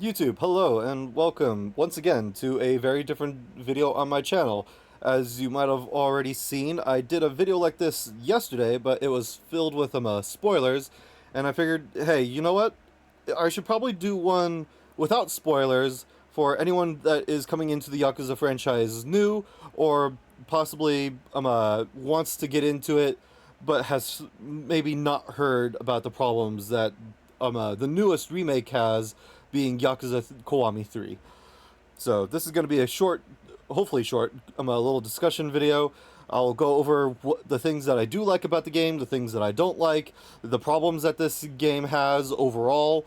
YouTube, hello and welcome once again to a very different video on my channel. As you might have already seen, I did a video like this yesterday, but it was filled with spoilers, and I figured, hey, you know what? I should probably do one without spoilers for anyone that is coming into the Yakuza franchise new, or possibly wants to get into it, but has maybe not heard about the problems that the newest remake has, being Yakuza Kiwami 3. So this is going to be a short, hopefully short, a little discussion video. I'll go over the things that I do like about the game, the things that I don't like, the problems that this game has overall,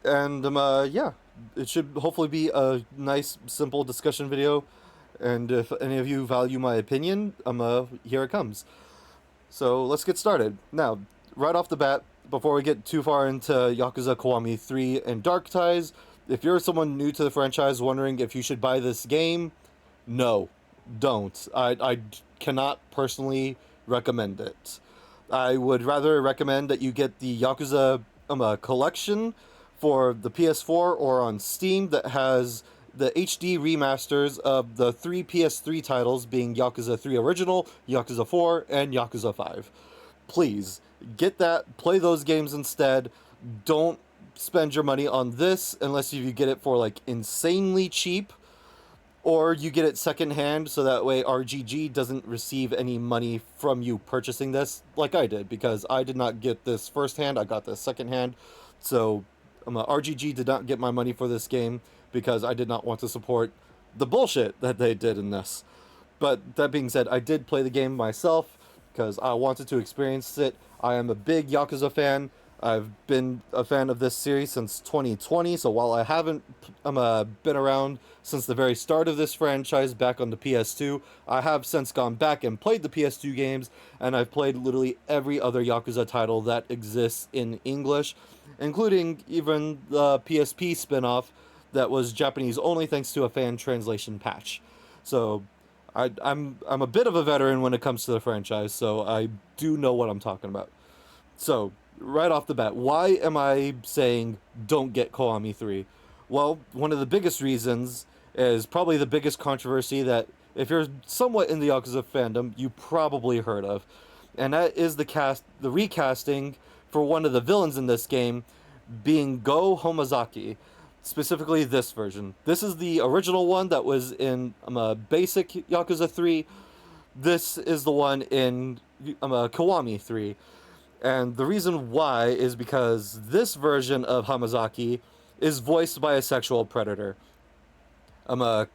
and yeah, it should hopefully be a nice, simple discussion video. And if any of you value my opinion, here it comes. So let's get started. Now, right off the bat, before we get too far into Yakuza Kiwami 3 and Dark Ties, if you're someone new to the franchise wondering if you should buy this game, no, don't. I cannot personally recommend it. I would rather recommend that you get the Yakuza collection for the PS4 or on Steam that has the HD remasters of the three PS3 titles, being Yakuza 3 Original, Yakuza 4, and Yakuza 5. Please, get that, play those games instead. Don't spend your money on this unless you get it for like insanely cheap, or you get it secondhand so that way RGG doesn't receive any money from you purchasing this, like I did, because I did not get this firsthand, I got this secondhand. So RGG did not get my money for this game because I did not want to support the bullshit that they did in this. But that being said, I did play the game myself because I wanted to experience it. I am a big Yakuza fan. I've been a fan of this series since 2020, so while I haven't been around since the very start of this franchise back on the PS2, I have since gone back and played the PS2 games, and I've played literally every other Yakuza title that exists in English, including even the PSP spin-off that was Japanese only thanks to a fan translation patch. So I'm a bit of a veteran when it comes to the franchise, so I do know what I'm talking about. So, right off the bat, why am I saying don't get Kiwami 3? Well, one of the biggest reasons is probably the biggest controversy that, if you're somewhat in the Yakuza fandom, you probably heard of. And that is the recasting for one of the villains in this game being Go Homozaki. Specifically this version. This is the original one that was in basic Yakuza 3. This is the one in Kiwami 3. And the reason why is because this version of Hamazaki is voiced by a sexual predator. I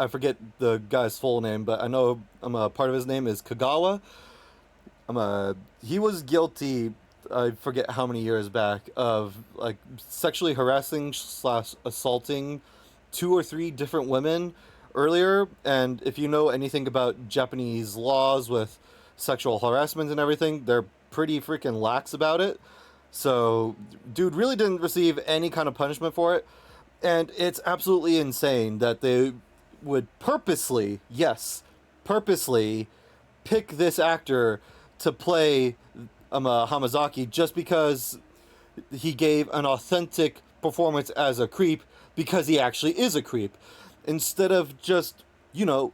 forget the guy's full name, but I know part of his name is Kagawa. He was guilty, I forget how many years back, of like sexually harassing slash assaulting 2 or 3 different women earlier. And if you know anything about Japanese laws with sexual harassment and everything, they're pretty freaking lax about it. So dude really didn't receive any kind of punishment for it, and it's absolutely insane that they would purposely, yes, purposely pick this actor to play Hamazaki just because he gave an authentic performance as a creep, because he actually is a creep, instead of just,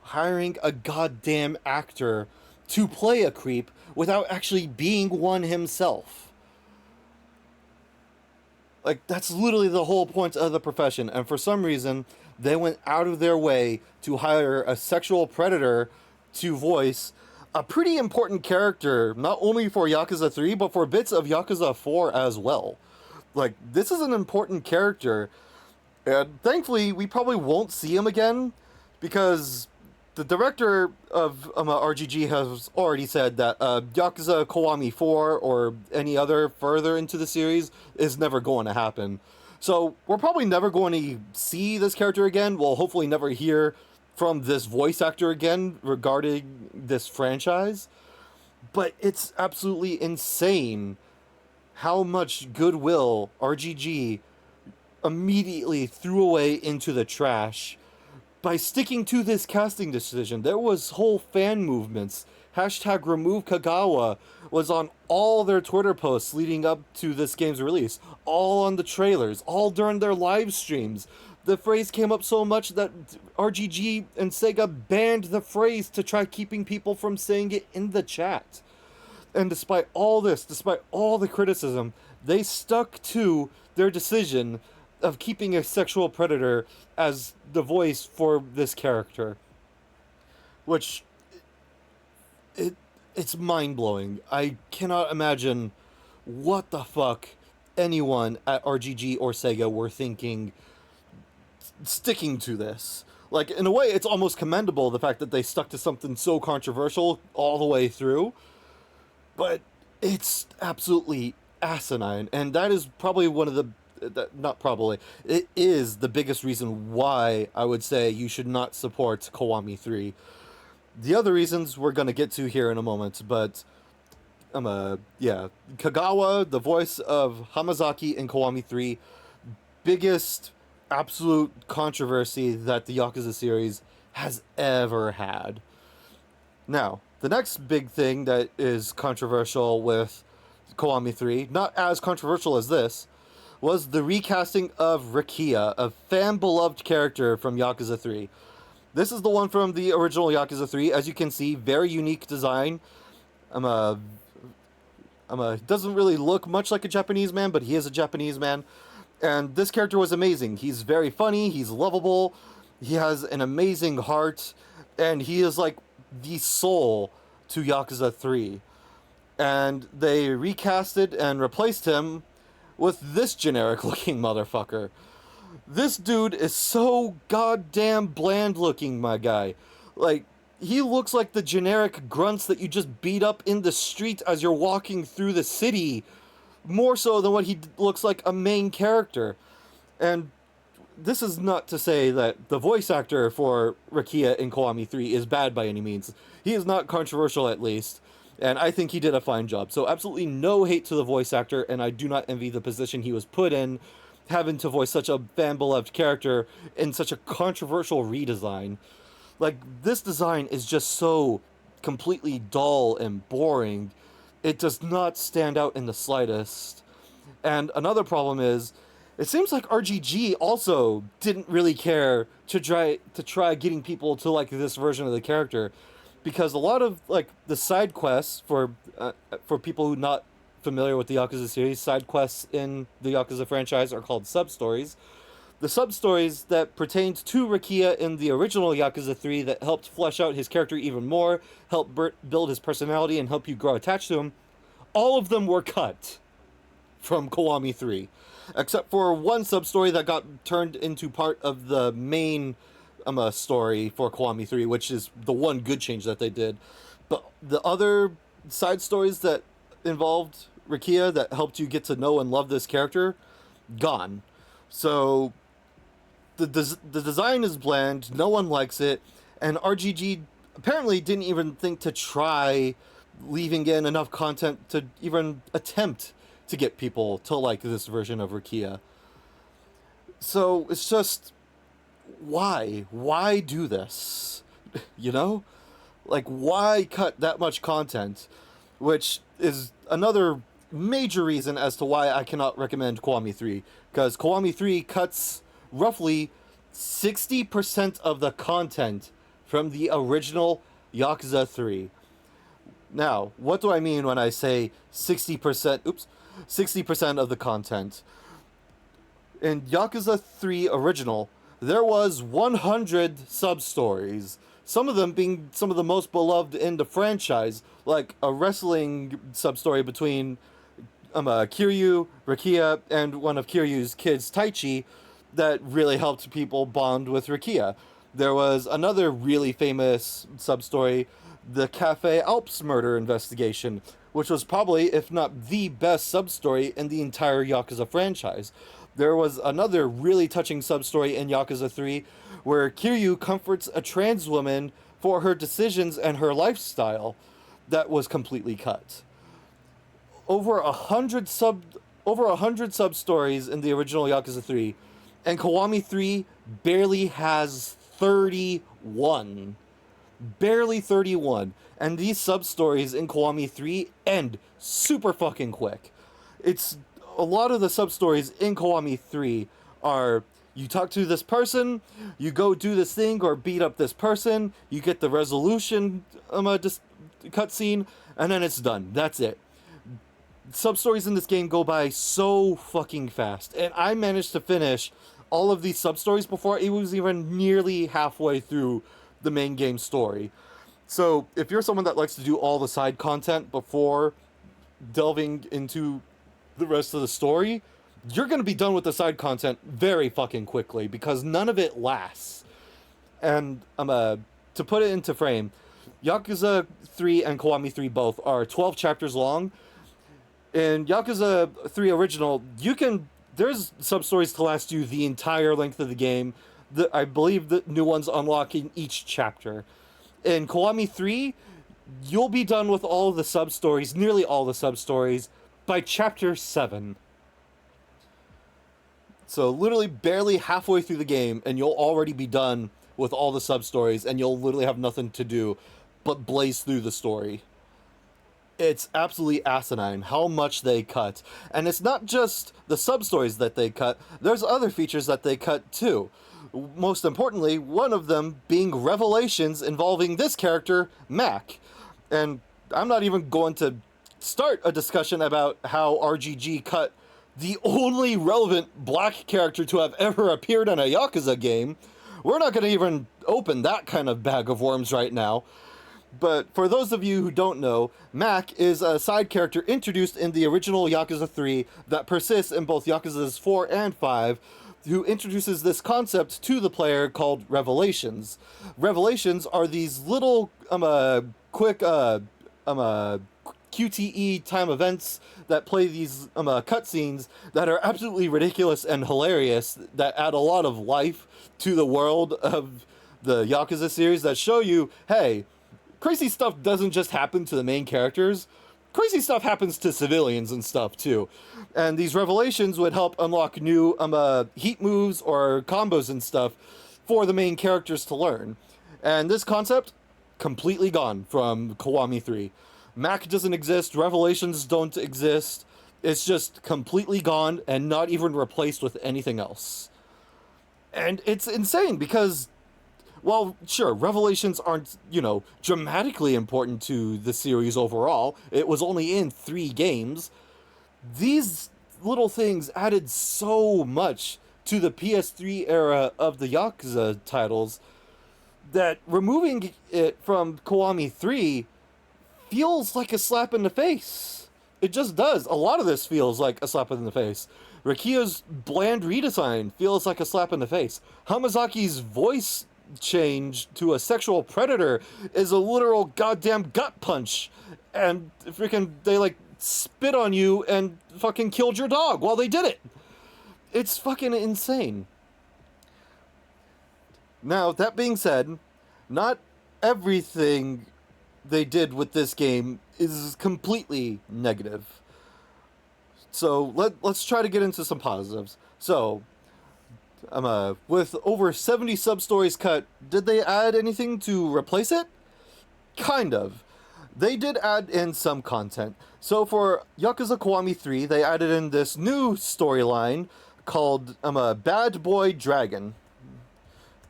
hiring a goddamn actor to play a creep without actually being one himself. Like, that's literally the whole point of the profession, and for some reason, they went out of their way to hire a sexual predator to voice a pretty important character, not only for Yakuza 3, but for bits of Yakuza 4 as well. Like, this is an important character, and thankfully, we probably won't see him again, because the director of RGG has already said that Yakuza Kiwami 4 or any other further into the series is never going to happen. So we're probably never going to see this character again. We'll hopefully never hear from this voice actor again regarding this franchise. But it's absolutely insane how much goodwill RGG immediately threw away into the trash by sticking to this casting decision. There was whole fan movements. Hashtag remove Kagawa was on all their Twitter posts leading up to this game's release, all on the trailers, all during their live streams. The phrase came up so much that RGG and Sega banned the phrase to try keeping people from saying it in the chat. And despite all this, despite all the criticism, they stuck to their decision of keeping a sexual predator as the voice for this character. Which, it's mind-blowing. I cannot imagine what the fuck anyone at RGG or Sega were thinking sticking to this. Like, in a way, it's almost commendable, the fact that they stuck to something so controversial all the way through. But it's absolutely asinine, and that is probably one of the... not probably. It is the biggest reason why I would say you should not support Kiwami 3. The other reasons we're going to get to here in a moment, but... Kagawa, the voice of Hamazaki in Kiwami 3, biggest absolute controversy that the Yakuza series has ever had. Now, the next big thing that is controversial with Kiwami 3, not as controversial as this, was the recasting of Rikia, a fan-beloved character from Yakuza 3. This is the one from the original Yakuza 3. As you can see, very unique design. Doesn't really look much like a Japanese man, but he is a Japanese man. And this character was amazing. He's very funny, he's lovable, he has an amazing heart, and he is like the soul to Yakuza 3. And they recasted and replaced him with this generic looking motherfucker. This dude is so goddamn bland looking, my guy. Like, he looks like the generic grunts that you just beat up in the street as you're walking through the city, more so than what he looks like a main character. And this is not to say that the voice actor for Rikia in Kiwami 3 is bad by any means. He is not controversial, at least, and I think he did a fine job. So absolutely no hate to the voice actor, and I do not envy the position he was put in, having to voice such a fan-beloved character in such a controversial redesign. Like, this design is just so completely dull and boring. It does not stand out in the slightest. And another problem is, it seems like RGG also didn't really care to try getting people to like this version of the character, because a lot of like the side quests for people who are not familiar with the Yakuza series, side quests in the Yakuza franchise are called sub-stories. The sub-stories that pertained to Rikia in the original Yakuza 3 that helped flesh out his character even more, help build his personality, and help you grow attached to him, all of them were cut from Kiwami 3. Except for one sub-story that got turned into part of the main story for Kiwami 3, which is the one good change that they did. But the other side stories that involved Rikia that helped you get to know and love this character, gone. So the design is bland, no one likes it, and RGG apparently didn't even think to try leaving in enough content to even attempt to get people to like this version of Rikia. So it's just, why? Why do this? You know? Like, why cut that much content? Which is another major reason as to why I cannot recommend Kiwami 3. Because Kiwami 3 cuts roughly 60% of the content from the original Yakuza 3. Now, what do I mean when I say 60%? 60% of the content. In Yakuza 3 original, there was 100 sub-stories. Some of them being some of the most beloved in the franchise, like a wrestling sub-story between Kiryu, Rikia, and one of Kiryu's kids, Taichi, that really helped people bond with Rikia. There was another really famous sub-story, the Cafe Alps murder investigation, which was probably, if not the best sub-story in the entire Yakuza franchise. There was another really touching sub-story in Yakuza 3 where Kiryu comforts a trans woman for her decisions and her lifestyle that was completely cut. Over 100 sub-stories in the original Yakuza 3, and Kiwami 3 barely has 31. Barely 31. And these sub-stories in Kiwami 3 end super fucking quick. It's a lot of the sub-stories in Kiwami 3 are you talk to this person, you go do this thing or beat up this person, you get the resolution cutscene, and then it's done. That's it. Sub-stories in this game go by so fucking fast, and I managed to finish all of these sub-stories before it was even nearly halfway through the main game story. So if you're someone that likes to do all the side content before delving into the rest of the story, you're going to be done with the side content very fucking quickly, because none of it lasts. And to put it into frame, Yakuza 3 and Kiwami 3 both are 12 chapters long. In Yakuza 3 Original, there's sub-stories to last you the entire length of the game. I believe the new ones unlock in each chapter. In Kiwami 3, you'll be done with all of the sub-stories, nearly all the sub-stories, by chapter 7. So literally barely halfway through the game, and you'll already be done with all the sub-stories, and you'll literally have nothing to do but blaze through the story. It's absolutely asinine how much they cut. And it's not just the sub-stories that they cut, there's other features that they cut too. Most importantly, one of them being revelations involving this character, Mack. And I'm not even going to start a discussion about how RGG cut the only relevant black character to have ever appeared in a Yakuza game. We're not going to even open that kind of bag of worms right now. But for those of you who don't know, Mack is a side character introduced in the original Yakuza 3 that persists in both Yakuzas 4 and 5, who introduces this concept to the player called revelations. Revelations are these little quick QTE time events that play these cutscenes that are absolutely ridiculous and hilarious, that add a lot of life to the world of the Yakuza series, that show you, hey, crazy stuff doesn't just happen to the main characters. Crazy stuff happens to civilians and stuff too. And these revelations would help unlock new heat moves or combos and stuff for the main characters to learn. And this concept, completely gone from Kiwami 3. Mack doesn't exist, revelations don't exist. It's just completely gone and not even replaced with anything else. And it's insane because, well, sure, revelations aren't, dramatically important to the series overall. It was only in 3 games. These little things added so much to the PS3 era of the Yakuza titles that removing it from Kiwami 3 feels like a slap in the face. It just does. A lot of this feels like a slap in the face. Rakia's bland redesign feels like a slap in the face. Hamazaki's voice change to a sexual predator is a literal goddamn gut punch. And freaking, they spit on you and fucking killed your dog while they did it. It's fucking insane. Now, that being said, not everything they did with this game is completely negative. So let's try to get into some positives. So, with over 70 sub-stories cut, did they add anything to replace it? Kind of. They did add in some content. So for Yakuza Kiwami 3, they added in this new storyline called Bad Boy Dragon,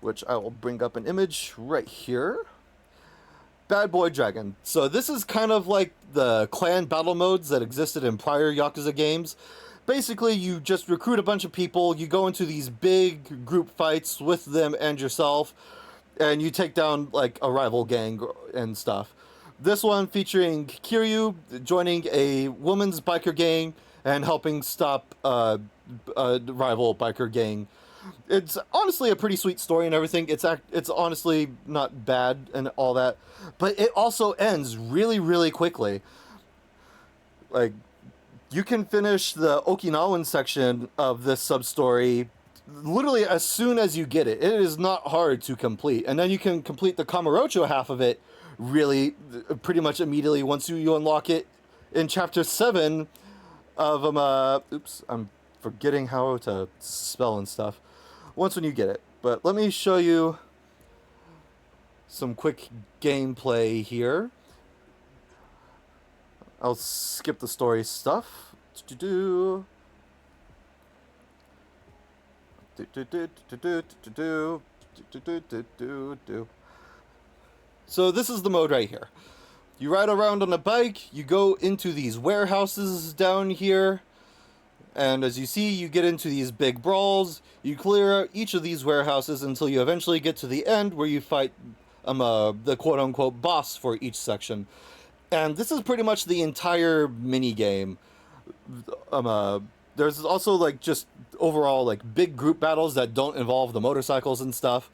which I will bring up an image right here. Bad Boy Dragon. So this is kind of like the clan battle modes that existed in prior Yakuza games. Basically, you just recruit a bunch of people, you go into these big group fights with them and yourself, and you take down, a rival gang and stuff. This one featuring Kiryu joining a woman's biker gang and helping stop a rival biker gang. It's honestly a pretty sweet story and everything. It's honestly not bad and all that, but it also ends really, really quickly. You can finish the Okinawan section of this sub-story literally as soon as you get it. It is not hard to complete. And then you can complete the Kamurocho half of it really pretty much immediately once you unlock it in Chapter 7 of, oops, I'm forgetting how to spell and stuff. Once when you get it. But let me show you some quick gameplay here. I'll skip the story stuff. Do So this is the mode right here. You ride around on a bike, you go into these warehouses down here, and as you see, you get into these big brawls. You clear out each of these warehouses until you eventually get to the end where you fight the quote-unquote boss for each section. And this is pretty much the entire mini game. There's also like just overall like big group battles that don't involve the motorcycles and stuff.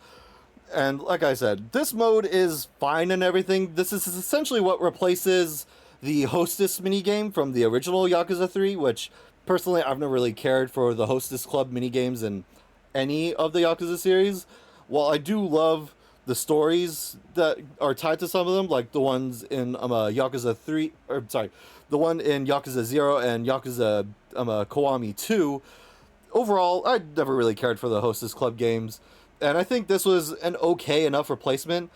And like I said, this mode is fine and everything. This is essentially what replaces the Hostess minigame from the original Yakuza 3, which personally I've never really cared for the Hostess Club minigames in any of the Yakuza series. While I do love the stories that are tied to some of them, like the ones in Yakuza 3, or sorry, the one in Yakuza 0 and Yakuza Kiwami 2, overall, I never really cared for the Hostess Club games, and I think this was an okay enough replacement.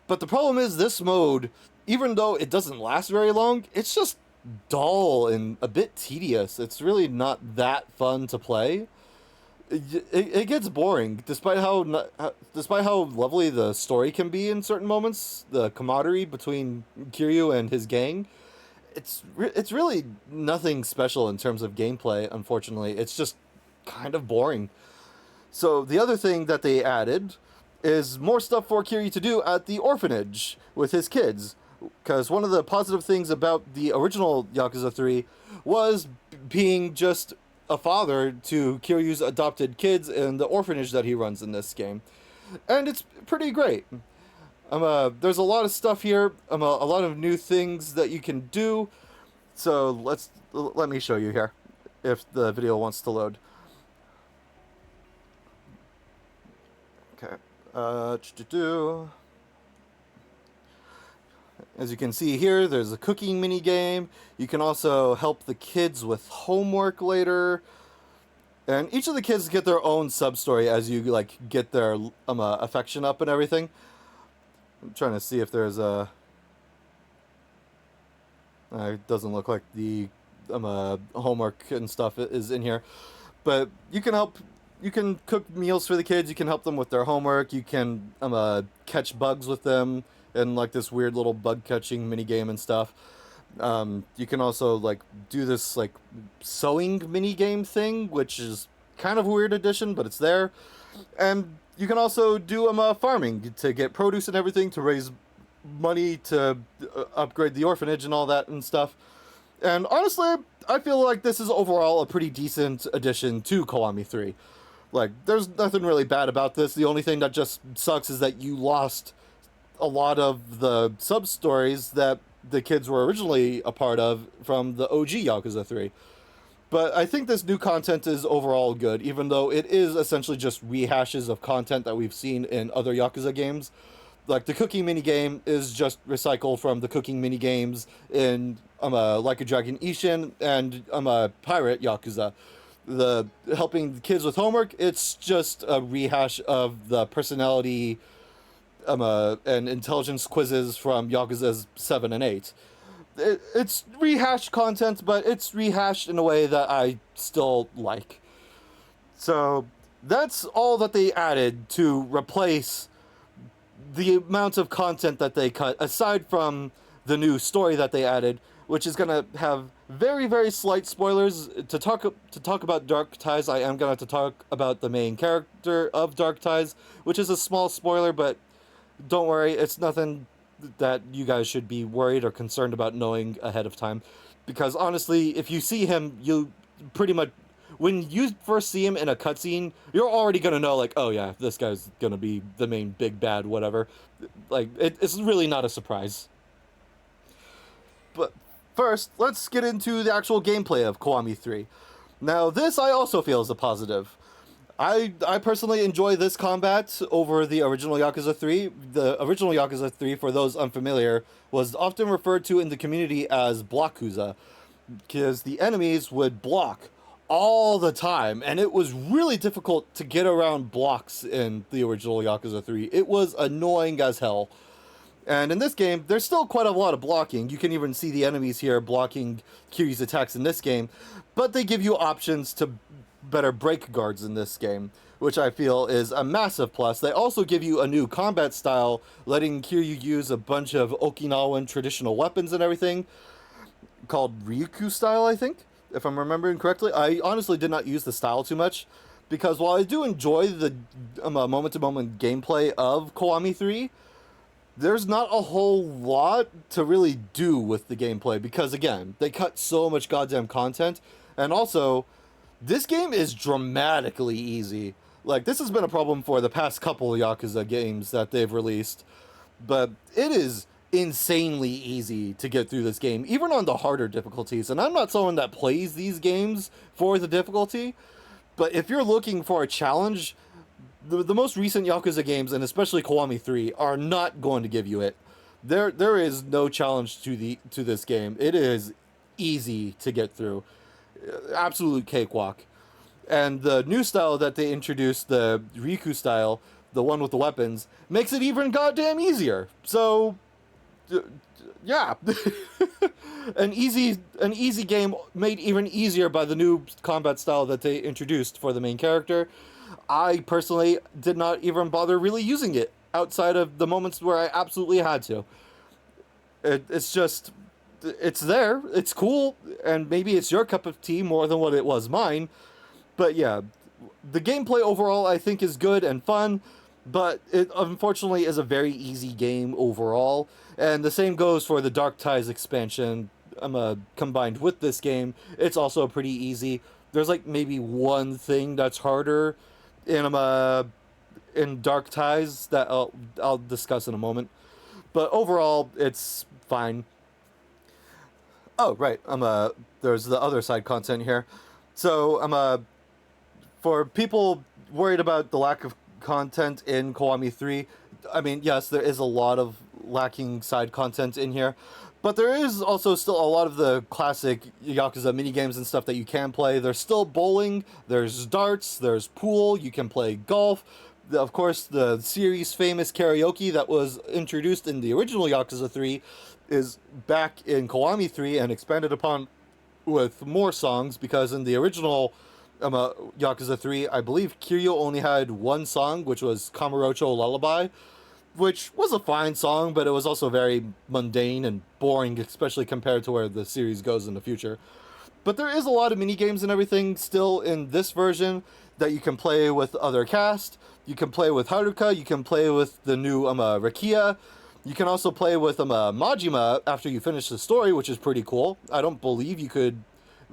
But the problem is this mode, even though it doesn't last very long, it's just dull and a bit tedious. It's really not that fun to play. It gets boring, despite how lovely the story can be in certain moments. The camaraderie between Kiryu and his gang, it's really nothing special in terms of gameplay. Unfortunately, it's just kind of boring. So the other thing that they added is more stuff for Kiryu to do at the orphanage with his kids. Because one of the positive things about the original Yakuza 3 was being just a father to Kiryu's adopted kids in the orphanage that he runs in this game. And it's pretty great. There's a lot of stuff here, a lot of new things that you can do. So let me show you here, if the video wants to load. Okay. As you can see here, there's a cooking mini game. You can also help the kids with homework later. And each of the kids get their own sub-story as you like get their affection up and everything. I'm trying to see if there's a... it doesn't look like the homework and stuff is in here. But you can cook meals for the kids, you can help them with their homework, you can catch bugs with them in like this weird little bug catching mini game and stuff. You can also like do this like sewing mini game thing, which is kind of a weird addition, but it's there. And you can also do farming to get produce and everything to raise money to upgrade the orphanage and all that and stuff. And honestly, I feel like this is overall a pretty decent addition to Kiwami 3. Like, there's nothing really bad about this. The only thing that just sucks is that you lost a lot of the sub-stories that the kids were originally a part of from the OG Yakuza 3. But I think this new content is overall good, even though it is essentially just rehashes of content that we've seen in other Yakuza games. Like, the cooking minigame is just recycled from the cooking minigames in Like a Dragon Ishin and Pirate Yakuza. The helping the kids with homework, it's just a rehash of the personality and intelligence quizzes from Yakuza's 7 and 8. It's rehashed content, but it's rehashed in a way that I still like. So that's all that they added to replace the amount of content that they cut, aside from the new story that they added, which is going to have very, very slight spoilers. To talk about Dark Ties, I am going to talk about the main character of Dark Ties, which is a small spoiler, but don't worry, it's nothing that you guys should be worried or concerned about knowing ahead of time. Because honestly, if you see him, you pretty much... When you first see him in a cutscene, you're already going to know, like, oh yeah, this guy's going to be the main big bad, whatever. Like, it's really not a surprise. But first, let's get into the actual gameplay of Kiwami 3. Now, this I also feel is a positive. I personally enjoy this combat over the original Yakuza 3. The original Yakuza 3, for those unfamiliar, was often referred to in the community as Blockuza, because the enemies would block all the time, and it was really difficult to get around blocks in the original Yakuza 3. It was annoying as hell. And in this game, there's still quite a lot of blocking. You can even see the enemies here blocking Kiryu's attacks in this game, but they give you options to better break guards in this game, which I feel is a massive plus. They also give you a new combat style, letting Kiryu use a bunch of Okinawan traditional weapons and everything, called Ryukyu style, I think, if I'm remembering correctly. I honestly did not use the style too much, because while I do enjoy the moment-to-moment gameplay of Kiwami 3, there's not a whole lot to really do with the gameplay, because again, they cut so much goddamn content, and also, this game is dramatically easy. Like, this has been a problem for the past couple of Yakuza games that they've released, but it is insanely easy to get through this game, even on the harder difficulties. And I'm not someone that plays these games for the difficulty, but if you're looking for a challenge, the most recent Yakuza games, and especially Kiwami 3, are not going to give you it. There is no challenge to this game. It is easy to get through. Absolute cakewalk. And the new style that they introduced, the Riku style, the one with the weapons, makes it even goddamn easier. So, yeah. An easy game made even easier by the new combat style that they introduced for the main character. I personally did not even bother really using it outside of the moments where I absolutely had to. It's just, it's there, it's cool, and maybe it's your cup of tea more than what it was mine. But yeah, the gameplay overall I think is good and fun, but it unfortunately is a very easy game overall. And the same goes for the Dark Ties expansion combined with this game. It's also pretty easy. There's like maybe one thing that's harder in Dark Ties that I'll discuss in a moment. But overall, it's fine. Oh, right. There's the other side content here. So, for people worried about the lack of content in Kiwami 3, I mean, yes, there is a lot of lacking side content in here, but there is also still a lot of the classic Yakuza minigames and stuff that you can play. There's still bowling, there's darts, there's pool, you can play golf. Of course, the series famous karaoke that was introduced in the original Yakuza 3 is back in Kiwami 3 and expanded upon with more songs, because in the original Yakuza 3, I believe Kiryu only had one song, which was Kamurocho Lullaby, which was a fine song, but it was also very mundane and boring, especially compared to where the series goes in the future. But there is a lot of minigames and everything still in this version that you can play with other cast. You can play with Haruka, you can play with the new Rakia. You can also play with Majima after you finish the story, which is pretty cool. I don't believe you could,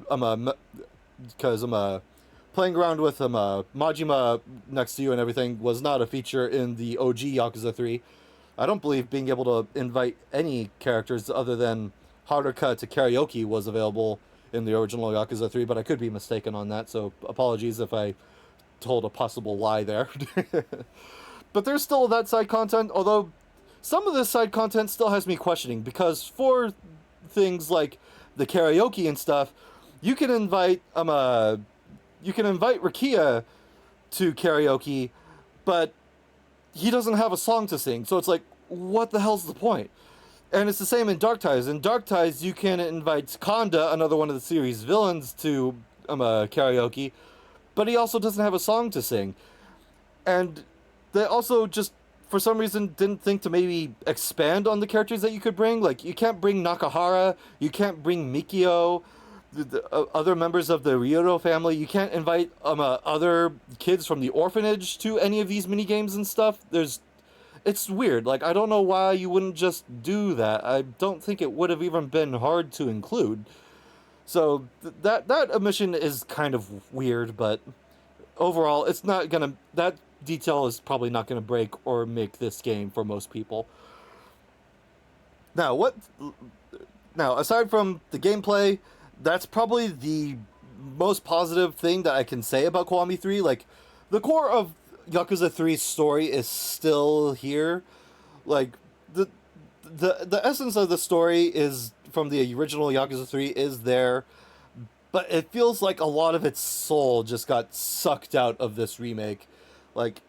because playing around with Majima next to you and everything was not a feature in the OG Yakuza 3. I don't believe being able to invite any characters other than Haruka to karaoke was available in the original Yakuza 3, but I could be mistaken on that, so apologies if I told a possible lie there. But there's still that side content, although some of this side content still has me questioning, because for things like the karaoke and stuff, you can invite Rakia to karaoke, but he doesn't have a song to sing, so it's like, what the hell's the point? And it's the same in Dark Ties. In Dark Ties, you can invite Kanda, another one of the series villains, to karaoke, but he also doesn't have a song to sing. And they also just, for some reason, didn't think to maybe expand on the characters that you could bring. Like, you can't bring Nakahara, you can't bring Mikio, the other members of the Ryoro family. You can't invite other kids from the orphanage to any of these minigames and stuff. It's weird. Like, I don't know why you wouldn't just do that. I don't think it would have even been hard to include. So that omission is kind of weird, but overall, it's not gonna. That detail is probably not gonna break or make this game for most people. Now, aside from the gameplay, that's probably the most positive thing that I can say about Kiwami 3. Like, the core of Yakuza 3's story is still here. Like, the essence of the story is from the original Yakuza 3 is there, but it feels like a lot of its soul just got sucked out of this remake. Like,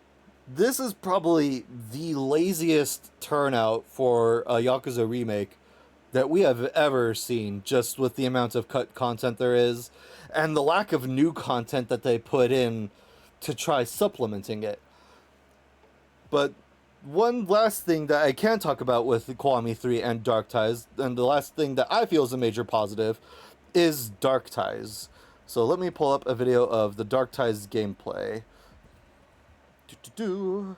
This is probably the laziest turnout for a Yakuza remake that we have ever seen, just with the amount of cut content there is and the lack of new content that they put in to try supplementing it. But one last thing that I can talk about with Kiwami 3 and Dark Ties, and the last thing that I feel is a major positive, is Dark Ties. So let me pull up a video of the Dark Ties gameplay. Do-do-do.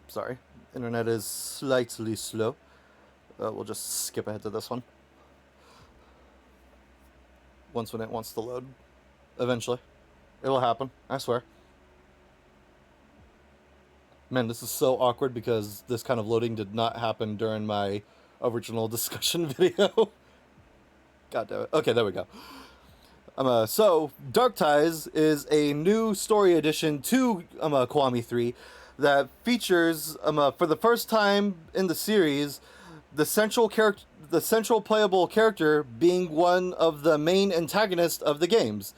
Sorry, internet is slightly slow. We'll just skip ahead to this one. Once when it wants to load. Eventually. It'll happen, I swear. Man, this is so awkward because this kind of loading did not happen during my original discussion video. God damn it. Okay, there we go. So, Dark Ties is a new story addition to Kiwami 3 that features, for the first time in the series, the central playable character being one of the main antagonists of the games.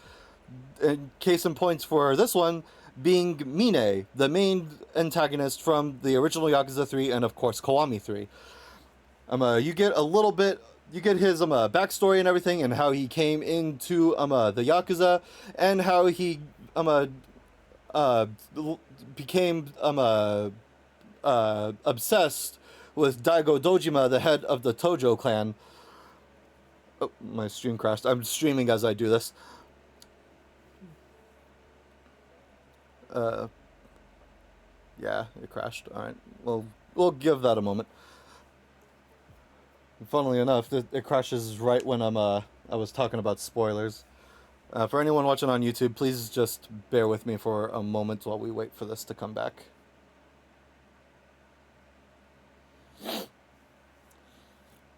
And case in points for this one being Mine, the main antagonist from the original Yakuza 3 and of course Kiwami 3. You get a little bit, you get his backstory and everything, and how he came into the Yakuza, and how he became obsessed with Daigo Dojima, the head of the Tojo clan. Oh, my stream crashed. I'm streaming as I do this. Yeah, it crashed. Alright, well, we'll give that a moment. Funnily enough, it crashes right when I was talking about spoilers. For anyone watching on YouTube, please just bear with me for a moment while we wait for this to come back.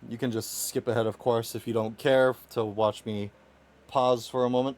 You can just skip ahead, of course, if you don't care to watch me pause for a moment.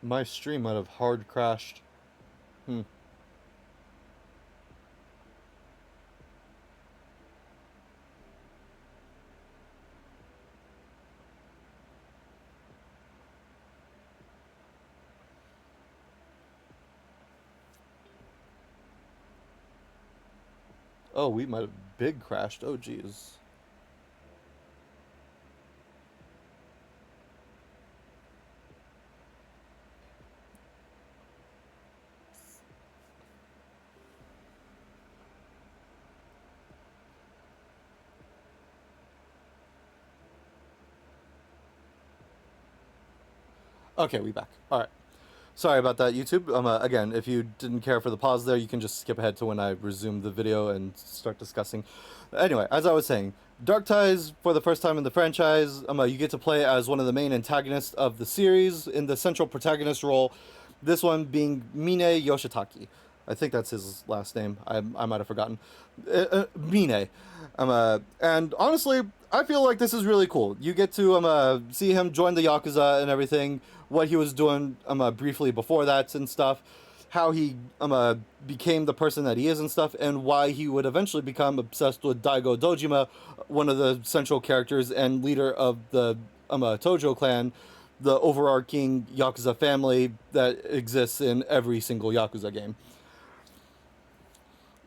My stream might have hard crashed. Oh, we might have big crashed. Oh, geez. Okay, we back. Alright. Sorry about that, YouTube. Again, if you didn't care for the pause there, you can just skip ahead to when I resume the video and start discussing. Anyway, as I was saying, Dark Ties, for the first time in the franchise, you get to play as one of the main antagonists of the series in the central protagonist role, this one being Mine Yoshitaki. I think that's his last name. I might have forgotten. Mine. And honestly, I feel like this is really cool. You get to see him join the Yakuza and everything, what he was doing briefly before that and stuff, how he became the person that he is and stuff, and why he would eventually become obsessed with Daigo Dojima, one of the central characters and leader of the Tojo clan, the overarching Yakuza family that exists in every single Yakuza game.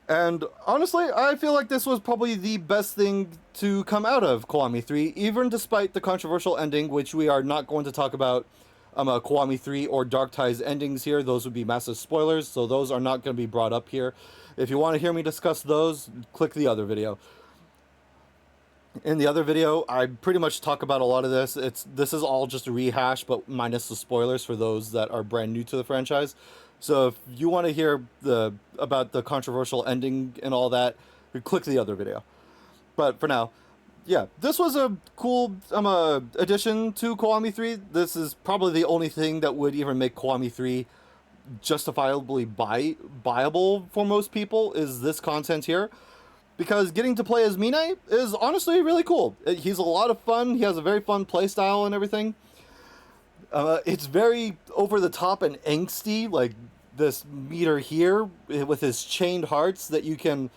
And honestly, I feel like this was probably the best thing to come out of Kiwami 3, even despite the controversial ending, which we are not going to talk about Kiwami 3 or Dark Ties endings here. Those would be massive spoilers, so those are not going to be brought up here. If you want to hear me discuss those, click the other video. In the other video, I pretty much talk about a lot of this. This is all just a rehash, but minus the spoilers for those that are brand new to the franchise. So if you want to hear about the controversial ending and all that, click the other video. But for now, yeah, this was a cool addition to Kiwami 3. This is probably the only thing that would even make Kiwami 3 justifiably buyable for most people, is this content here. Because getting to play as Mine is honestly really cool. He's a lot of fun. He has a very fun playstyle and everything. It's very over the top and angsty, like this meter here with his chained hearts that you can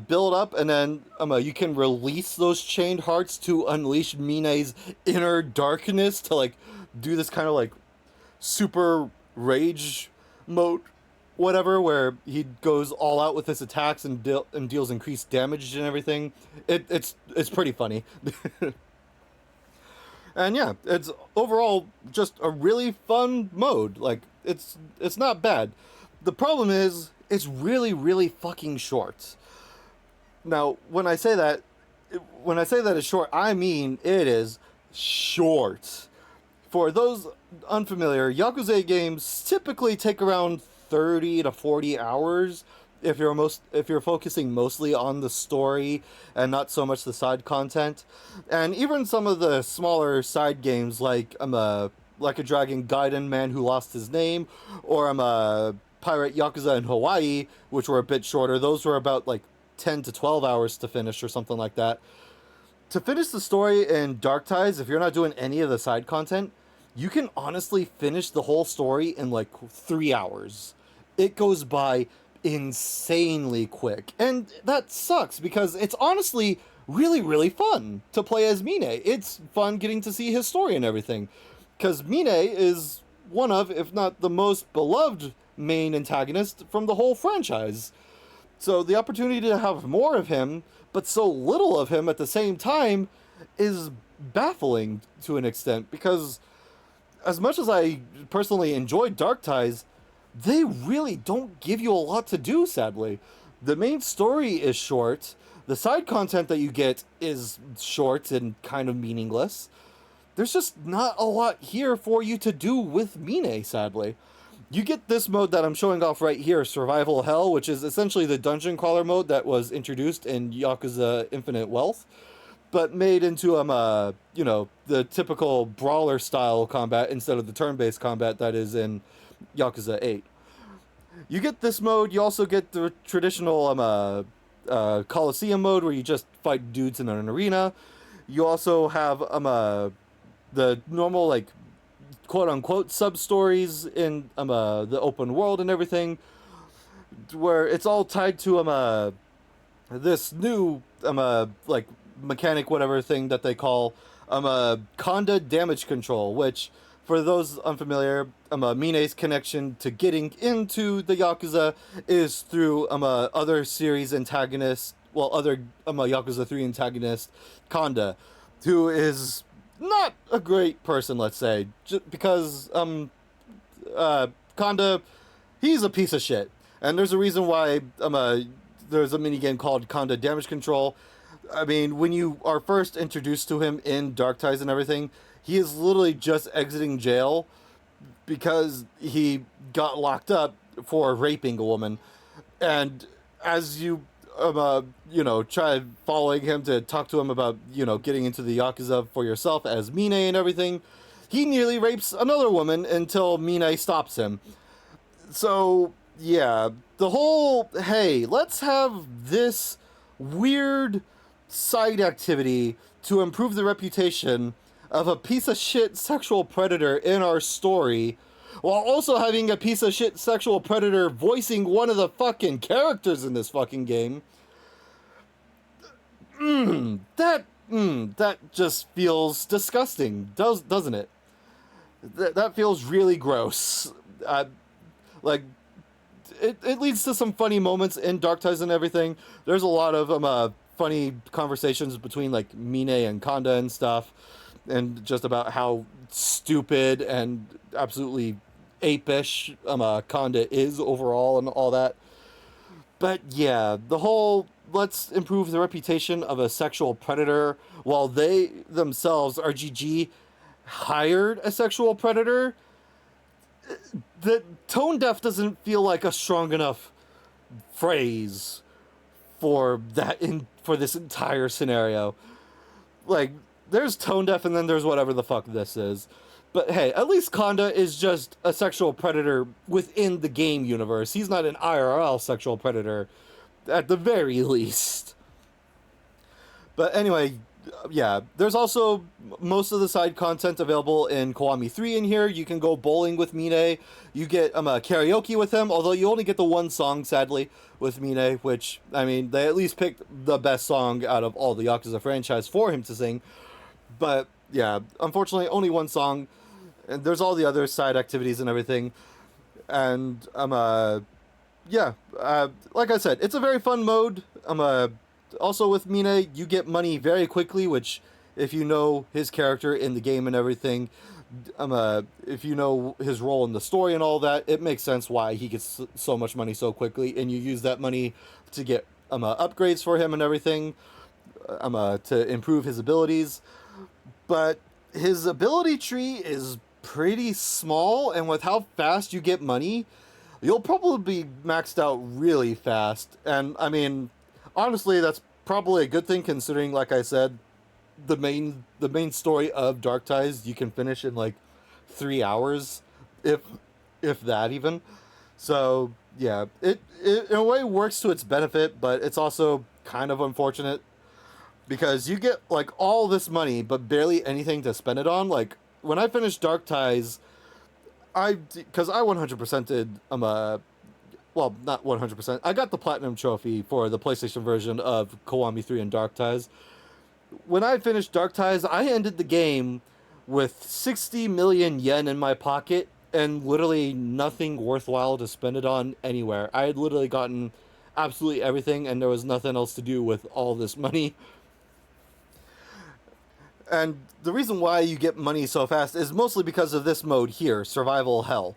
build up, and then you can release those chained hearts to unleash Mine's inner darkness to like do this kind of like super rage mode, whatever, where he goes all out with his attacks and deals increased damage and everything. It's pretty funny. And yeah, it's overall just a really fun mode. Like, it's not bad. The problem is, it's really, really fucking short. Now, when I say that it's short, I mean it is short. For those unfamiliar, Yakuza games typically take around 30 to 40 hours if you're focusing mostly on the story and not so much the side content. And even some of the smaller side games like a Dragon Gaiden Man Who Lost His Name, or Pirate Yakuza in Hawaii, which were a bit shorter. Those were about like 10 to 12 hours to finish or something like that. To finish the story in Dark Ties, if you're not doing any of the side content, you can honestly finish the whole story in like 3 hours. It goes by insanely quick. And that sucks because it's honestly really, really fun to play as Mine. It's fun getting to see his story and everything. Because Mine is one of, if not the most beloved main antagonist from the whole franchise. So the opportunity to have more of him, but so little of him at the same time, is baffling to an extent. Because as much as I personally enjoyed Dark Ties, they really don't give you a lot to do, sadly. The main story is short. The side content that you get is short and kind of meaningless. There's just not a lot here for you to do with Mine, sadly. You get this mode that I'm showing off right here, Survival Hell, which is essentially the dungeon crawler mode that was introduced in Yakuza Infinite Wealth, but made into the typical brawler style combat instead of the turn-based combat that is in Yakuza 8. You get this mode. You also get the traditional Coliseum mode where you just fight dudes in an arena. You also have the normal like quote-unquote sub-stories in the open world and everything, where it's all tied to this new like mechanic, whatever thing that they call Konda damage control, which, for those unfamiliar, Mine's connection to getting into the Yakuza is through other series antagonists, other Yakuza 3 antagonist, Konda, who is not a great person, let's say, because Konda, he's a piece of shit. And there's a reason why there's a minigame called Konda Damage Control. I mean, when you are first introduced to him in Dark Ties and everything, he is literally just exiting jail because he got locked up for raping a woman. And as you try following him to talk to him about, getting into the Yakuza for yourself as Mine and everything, he nearly rapes another woman until Mine stops him. So, yeah, the whole, hey, let's have this weird side activity to improve the reputation of a piece of shit sexual predator in our story, while also having a piece of shit sexual predator voicing one of the fucking characters in this fucking game. That just feels disgusting, doesn't it? That feels really gross. It leads to some funny moments in Dark Ties and everything. There's a lot of funny conversations between like Mine and Konda and stuff, and just about how stupid and absolutely ape-ish Konda is overall and all that. But yeah, the whole let's improve the reputation of a sexual predator while they themselves, RGG, hired a sexual predator, the tone deaf doesn't feel like a strong enough phrase for this entire scenario. Like, there's tone deaf and then there's whatever the fuck this is. But hey, at least Kanda is just a sexual predator within the game universe. He's not an IRL sexual predator, at the very least. But anyway, yeah, there's also most of the side content available in Kiwami 3 in here. You can go bowling with Mine. You get karaoke with him, although you only get the one song, sadly, with Mine, which, I mean, they at least picked the best song out of all the Yakuza franchise for him to sing. But, yeah, unfortunately, only one song. And there's all the other side activities and everything. And, yeah, like I said, it's a very fun mode. Also with Mine, you get money very quickly, which, if you know his character in the game and everything, if you know his role in the story and all that, it makes sense why he gets so much money so quickly, and you use that money to get upgrades for him and everything, to improve his abilities. But his ability tree is pretty small, and with how fast you get money, you'll probably be maxed out really fast. And I mean, honestly, that's probably a good thing, considering, like I said, the main story of Dark Ties you can finish in like 3 hours, if that even. So yeah, it in a way works to its benefit, but it's also kind of unfortunate because you get like all this money but barely anything to spend it on. Like when I finished Dark Ties, because I 100% did well, not 100%. I got the Platinum Trophy for the PlayStation version of Kiwami 3 and Dark Ties. When I finished Dark Ties, I ended the game with 60 million yen in my pocket and literally nothing worthwhile to spend it on anywhere. I had literally gotten absolutely everything, and there was nothing else to do with all this money. And the reason why you get money so fast is mostly because of this mode here, Survival Hell.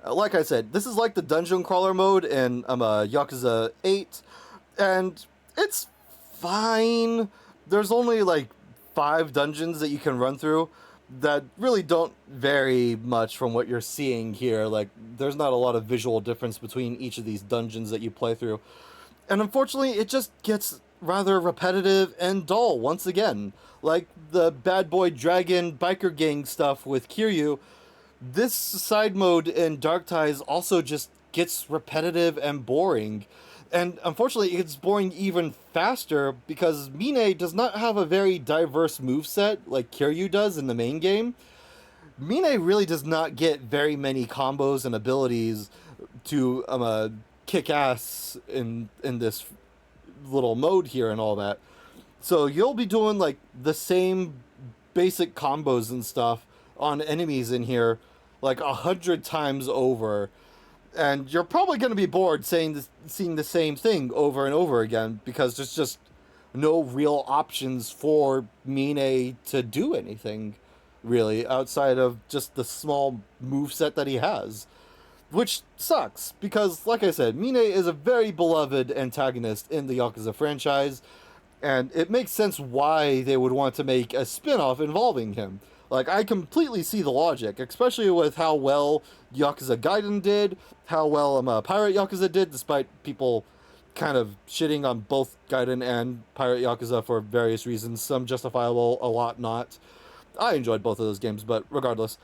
Like I said, this is like the dungeon crawler mode in Yakuza 8, and it's fine. There's only like 5 dungeons that you can run through that really don't vary much from what you're seeing here. Like, there's not a lot of visual difference between each of these dungeons that you play through. And unfortunately, it just gets rather repetitive and dull once again. Like the bad boy dragon biker gang stuff with Kiryu, this side mode in Dark Ties also just gets repetitive and boring. And unfortunately, it gets boring even faster because Mine does not have a very diverse moveset like Kiryu does in the main game. Mine really does not get very many combos and abilities to kick ass in this little mode here and all that. So you'll be doing like the same basic combos and stuff on enemies in here like 100 times over, and you're probably going to be bored seeing the same thing over and over again because there's just no real options for Mine to do anything really outside of just the small moveset that he has, which sucks because, like I said, Mine is a very beloved antagonist in the Yakuza franchise, and it makes sense why they would want to make a spin-off involving him. Like, I completely see the logic, especially with how well Yakuza Gaiden did, how well Pirate Yakuza did, despite people kind of shitting on both Gaiden and Pirate Yakuza for various reasons, some justifiable, a lot not. I enjoyed both of those games, but regardless,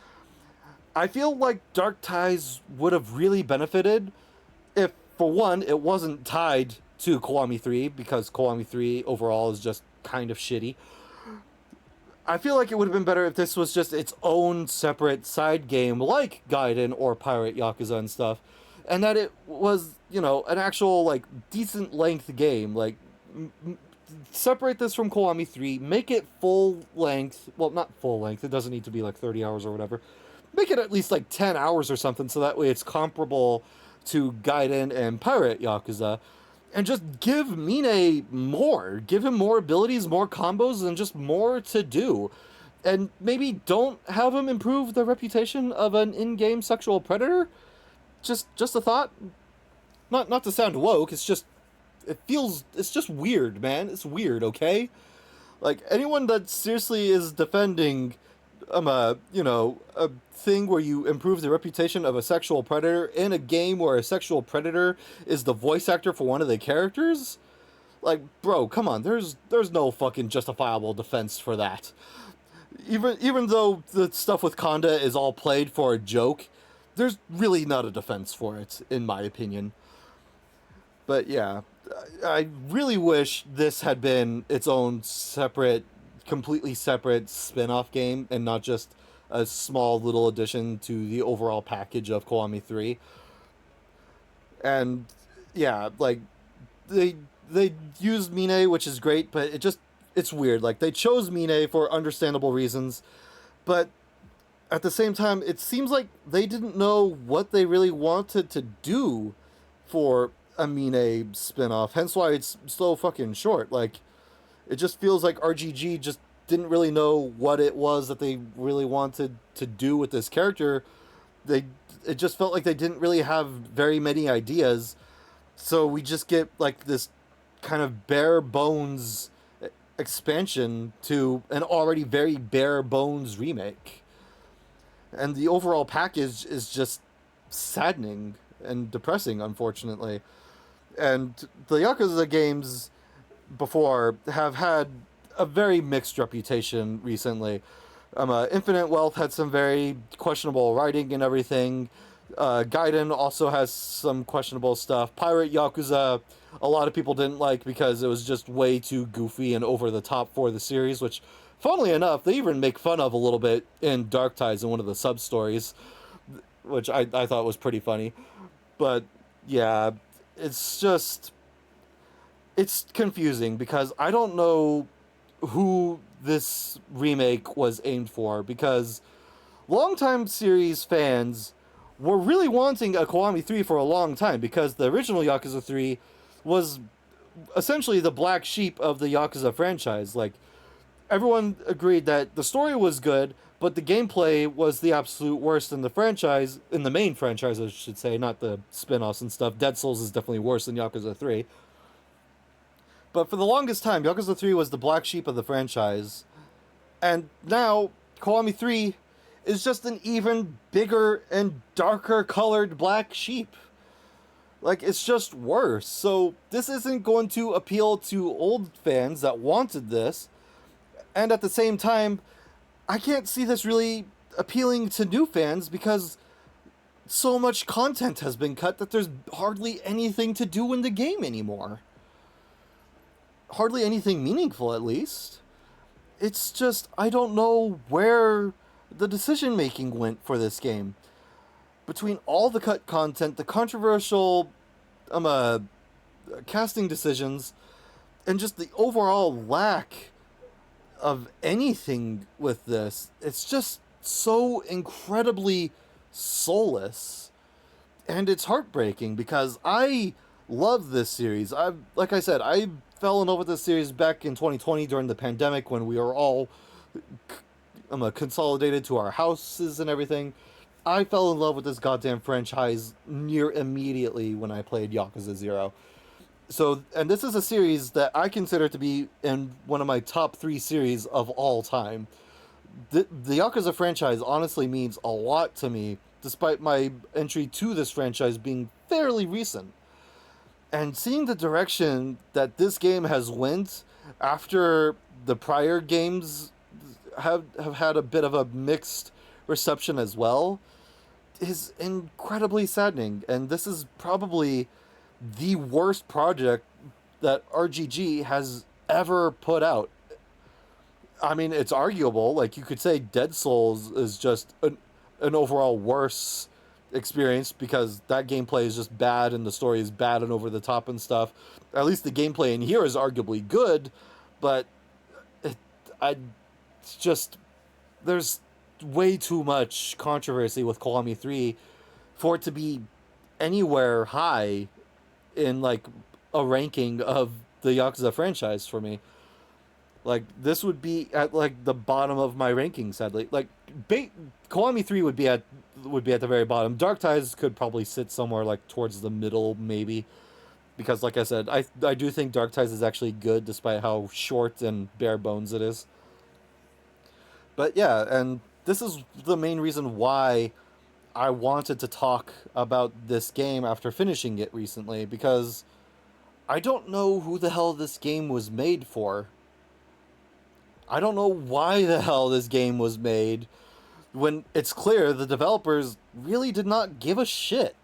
I feel like Dark Ties would have really benefited if, for one, it wasn't tied to Kiwami 3, because Kiwami 3 overall is just kind of shitty. I feel like it would have been better if this was just its own separate side game like Gaiden or Pirate Yakuza and stuff, and that it was, you know, an actual, like, decent length game. Like, separate this from Kiwami 3, make it full length, well, not full length, it doesn't need to be like 30 hours or whatever, make it at least like 10 hours or something, so that way it's comparable to Gaiden and Pirate Yakuza, and just give Mine more. Give him more abilities, more combos, and just more to do. And maybe don't have him improve the reputation of an in-game sexual predator. Just a thought. Not to sound woke, it's just weird, man. It's weird, okay? Like, anyone that seriously is defending a thing where you improve the reputation of a sexual predator in a game where a sexual predator is the voice actor for one of the characters, Like, bro, come on. There's no fucking justifiable defense for that. Even though the stuff with Conda is all played for a joke, there's really not a defense for it, in my opinion. But yeah, I really wish this had been its own separate, completely separate spin-off game and not just a small little addition to the overall package of Kiwami 3. And yeah, like they they used Mine, which is great, but it's weird. Like they chose Mine for understandable reasons, but at the same time, it seems like they didn't know what they really wanted to do for a Mine spin-off. Hence why it's so fucking short. Like it just feels like RGG just didn't really know what it was that they really wanted to do with this character. They It just felt like they didn't really have very many ideas. So we just get like this kind of bare bones expansion to an already very bare bones remake. And the overall package is just saddening and depressing, unfortunately. And the Yakuza games before have had a very mixed reputation recently. Infinite Wealth had some very questionable writing and everything. Gaiden also has some questionable stuff. Pirate Yakuza, a lot of people didn't like because it was just way too goofy and over the top for the series, which, funnily enough, they even make fun of a little bit in Dark Tides in one of the sub stories, which I thought was pretty funny. But yeah, it's just it's confusing because I don't know who this remake was aimed for, because longtime series fans were really wanting a Kiwami 3 for a long time, because the original Yakuza 3 was essentially the black sheep of the Yakuza franchise. Like, everyone agreed that the story was good, but the gameplay was the absolute worst in the franchise, in the main franchise, I should say, not the spin-offs and stuff. Dead Souls is definitely worse than Yakuza 3. But for the longest time, Yakuza 3 was the black sheep of the franchise. And now, Kiwami 3 is just an even bigger and darker colored black sheep. Like, it's just worse. So, this isn't going to appeal to old fans that wanted this. And at the same time, I can't see this really appealing to new fans because so much content has been cut that there's hardly anything to do in the game anymore. Hardly anything meaningful, at least. It's just, I don't know where the decision making went for this game. Between all the cut content, the controversial casting decisions, and just the overall lack of anything with this, it's just so incredibly soulless. And it's heartbreaking because I love this series. Like I said, I fell in love with this series back in 2020 during the pandemic when we were all consolidated to our houses and everything. I fell in love with this goddamn franchise near immediately when I played Yakuza 0. So, and this is a series that I consider to be in one of my top 3 series of all time. The Yakuza franchise honestly means a lot to me, despite my entry to this franchise being fairly recent. And seeing the direction that this game has went after the prior games have had a bit of a mixed reception as well is incredibly saddening. And this is probably the worst project that RGG has ever put out. I mean, it's arguable. Like, you could say Dead Souls is just an overall worse experience because that gameplay is just bad and the story is bad and over the top and stuff. At least the gameplay in here is arguably good, but it's just, there's way too much controversy with Kiwami 3 for it to be anywhere high in like a ranking of the Yakuza franchise for me. Like, this would be at like the bottom of my ranking, sadly. Like, Kiwami 3 would be at the very bottom. Dark Tides could probably sit somewhere like towards the middle, maybe, because like I said, I do think Dark Tides is actually good despite how short and bare bones it is. But yeah, and this is the main reason why I wanted to talk about this game after finishing it recently, because I don't know who the hell this game was made for. I don't know why the hell this game was made when it's clear the developers really did not give a shit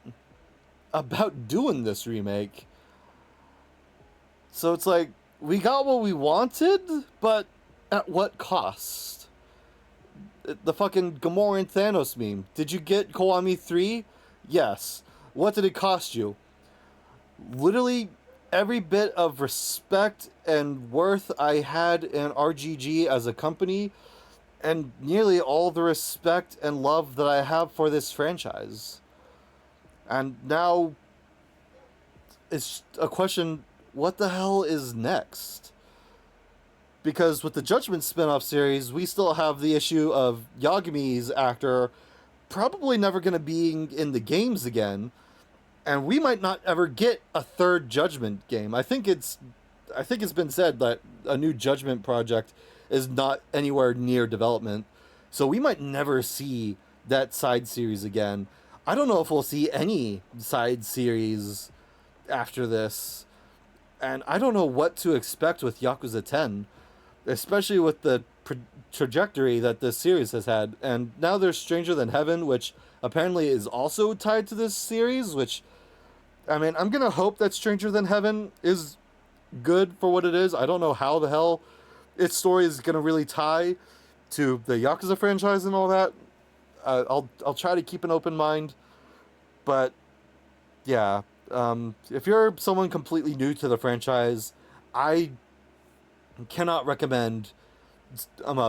about doing this remake. So it's like, we got what we wanted, but at what cost? The fucking Gamora and Thanos meme. Did you get Kiwami 3? Yes. What did it cost you? Literally every bit of respect and worth I had in RGG as a company, and nearly all the respect and love that I have for this franchise. And now it's a question, what the hell is next? Because with the Judgment spin-off series, we still have the issue of Yagami's actor probably never going to be in the games again, and we might not ever get a third Judgment game. I think it's been said that a new Judgment project is not anywhere near development, so we might never see that side series again. I don't know if we'll see any side series after this, and I don't know what to expect with Yakuza 10, especially with the trajectory that this series has had. And now there's Stranger Than Heaven, which apparently is also tied to this series, which, I mean, I'm gonna hope that Stranger Than Heaven is good for what it is. I don't know how the hell its story is gonna really tie to the Yakuza franchise and all that. I'll try to keep an open mind, but yeah, if you're someone completely new to the franchise, I cannot recommend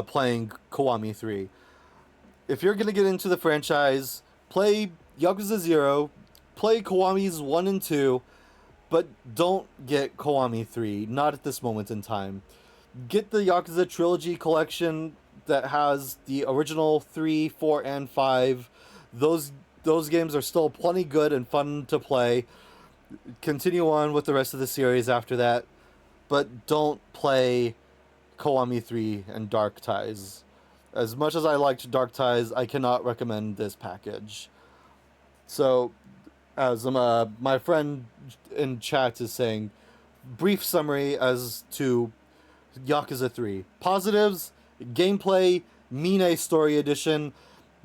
playing Kiwami 3. If you're gonna get into the franchise, play Yakuza 0, play Kiwami's 1 and 2, but don't get Kiwami 3, not at this moment in time. Get the Yakuza Trilogy collection that has the original 3, 4, and 5. Those games are still plenty good and fun to play. Continue on with the rest of the series after that, but don't play Kiwami 3 and Dark Ties. As much as I liked Dark Ties, I cannot recommend this package. So, as my friend in chat is saying, brief summary as to Yakuza 3. Positives: gameplay, Mine Story Edition,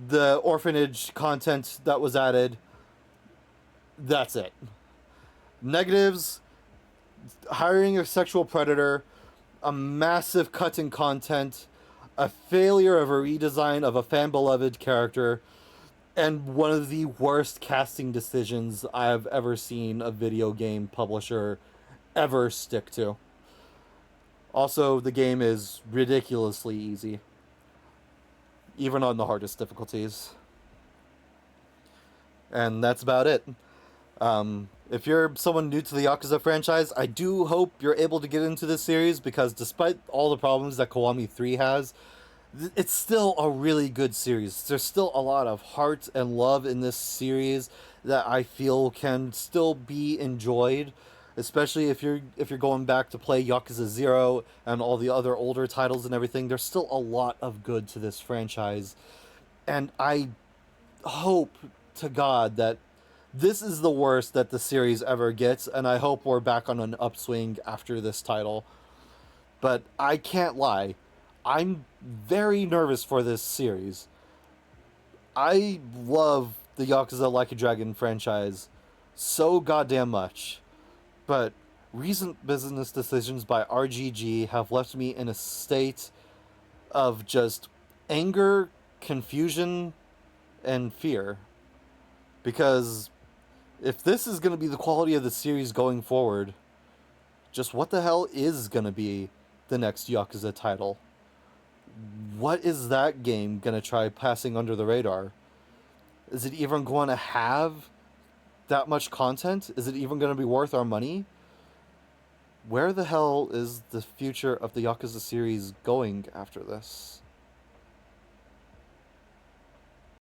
the orphanage content that was added. That's it. Negatives: hiring a sexual predator, a massive cut in content, a failure of a redesign of a fan-beloved character, and one of the worst casting decisions I have ever seen a video game publisher ever stick to. Also, the game is ridiculously easy, even on the hardest difficulties. And that's about it. If you're someone new to the Yakuza franchise, I do hope you're able to get into this series, because despite all the problems that Kiwami 3 has, it's still a really good series. There's still a lot of heart and love in this series that I feel can still be enjoyed, especially if you're going back to play Yakuza 0 and all the other older titles and everything. There's still a lot of good to this franchise, and I hope to God that this is the worst that the series ever gets, and I hope we're back on an upswing after this title. But I can't lie, I'm very nervous for this series. I love the Yakuza Like a Dragon franchise so goddamn much, but recent business decisions by RGG have left me in a state of just anger, confusion, and fear. Because if this is going to be the quality of the series going forward, just what the hell is going to be the next Yakuza title? What is that game going to try passing under the radar? Is it even going to have that much content? Is it even going to be worth our money? Where the hell is the future of the Yakuza series going after this?